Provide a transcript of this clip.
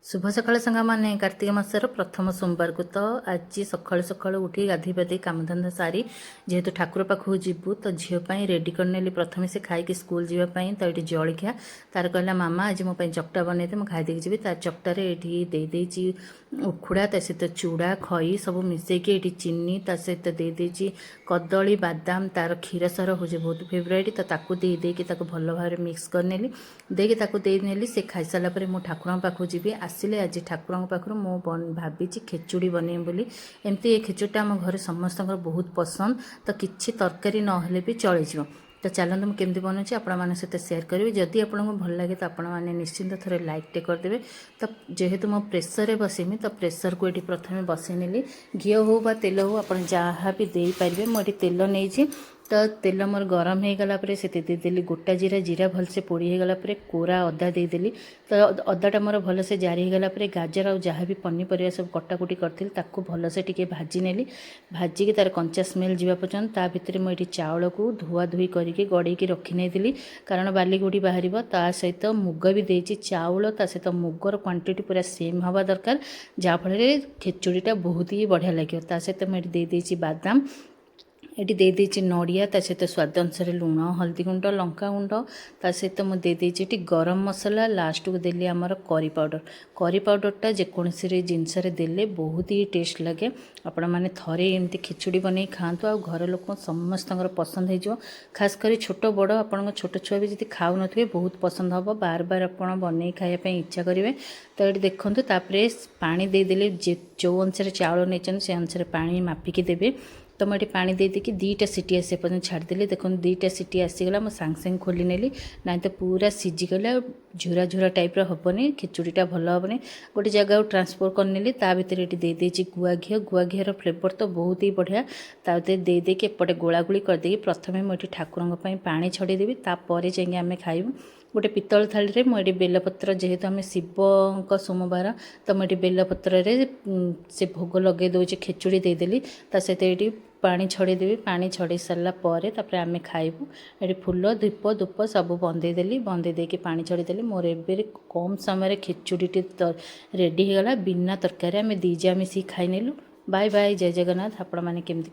शुभ सकाळ सांगा माने कार्तिक मासर प्रथम सोमवार को तो आज सकाळु सकाळु उठी गाधी पाधी कामधंदा सारी जेहेतु ठाकुर पाखु जीवु तो झीपाई रेडी करनेली प्रथम से खाई स्कूल जीवाई तो ये जलखिया तार कहला मामा आज मो चकटा बनई दे मुझे खाई जी तार चकटार ये उखुड़ा ता सहित चूड़ा खई सब मिसेकी ये चीनी ता सहित देदेची कदली बादाम तार क्षीर सर हूँ बहुत फेवरेट तो ताकू देकी भल भाव मिक्स करनेली देकी ताकू देनेली से खाई सारा पर मो ठाकुर पाखु जी आसिले आज ठाकुर पाखु मु भावी खेचुड़ी बने बोली एमती ये खेचुड़ीटा आम घर समस्त बहुत पसंद तो किसी तरकारी नहेले भी चलीज तो चलते मुझे केमती बनाऊँगी आपण सहित सेयार करी जदि आपको भल लगे तो आपने निश्चिंत थे लाइकटे करदे तो जेहेतु मो प्रेसर बसैमी तो प्रेसर को ये प्रथम बसई नेली घी हो बा तेल हो आप जहाँ भी दे पारे मुझे तेल नहीं तो तेल मोर गरम हो गला से देदेली गोटा जीरा जीरा भलसे पोड़ी हो गला कोरा अदा देदेली तो अदाटा मोर भलसे जारी हो गला गाजर और जहाँ भी पनीपरिया सब कटाकुटी करी भलसे टी भाजी नेली भाजिकी तार कंचा स्मेल जावा पर्यंत ता भितर मुझे चाउल को धुआ धुई करके गड़ेकी रखी नहीं कारण बाली गोड़ी बाहर ता सहित मुग भी देती चाउल ता सहित मुगर क्वांटिटी पूरा सेम हवा दरकार जहाँफल खेचुड़ीटा बहुत ही बढ़िया लगे ता सहित मुझे देदेची बादाम ये देदेची नड़िया ता सहित स्वाद अनुसार लुण हल्दी गुंड लंका गुंड ता सहित मुझे देदेची गरम मसला लास्ट को देली आमर करी पाउडरटा जेकोसी जिनस देले बहुत ही टेस्ट लगे आपण मैंने थरे एमती खिचुड़ी बन खातु आ घर लोक समस्त पसंद हो खास कर छोट बड़ आपण छोट छुआ भी जी खाऊ थे बहुत पसंद हम बार बार आप बन खायापी इच्छा करेंगे तो ये देखूँ तापर पानी देदेले जो अनुसार चाउल नहीं से अनुसार पानी मापिकी देवे तो मुझे पानी दे देकी दीटा सीटी आसे पर्यटन छाड़देली देखो दीटा सीटी आसीगला मुझे सांगे सांगे खोली नेली ना तो पूरा सीझीगला झुरा झुरा टाइप्र हेनी खिचुड़ीटा भल हेनी गोटे जगह ट्रांसफर करनेली ता भर ये देदेची गुआ घीर फ्लेवर तो बहुत ही बढ़िया ता दे देकी एपटे गोलागोली करदे प्रथम मुझे ठाकुर पानी छड़ेदेवी तापर जाइए आम खाइबू गोटे पितल थाली रे मुझे बेलपत्र जेहेतु आम शिव सोमवार तो मुझे बेलपत्र से भोग लगे दूचे खेचुड़ी देदेली ता सहित ये पानी छड़ेदेवी पानी छड़े सारा पर आम खाइबू ये फूल धूप धूप सब बंदेदेली बंदे देकी पानी छड़ेदेली मोर ए कम समय खेचुड़ी रेडी होगा बिना तरकारी आम दीजा मिसी खाई नेलु बाय बाय जय जगन्नाथ आपण मैंने केमती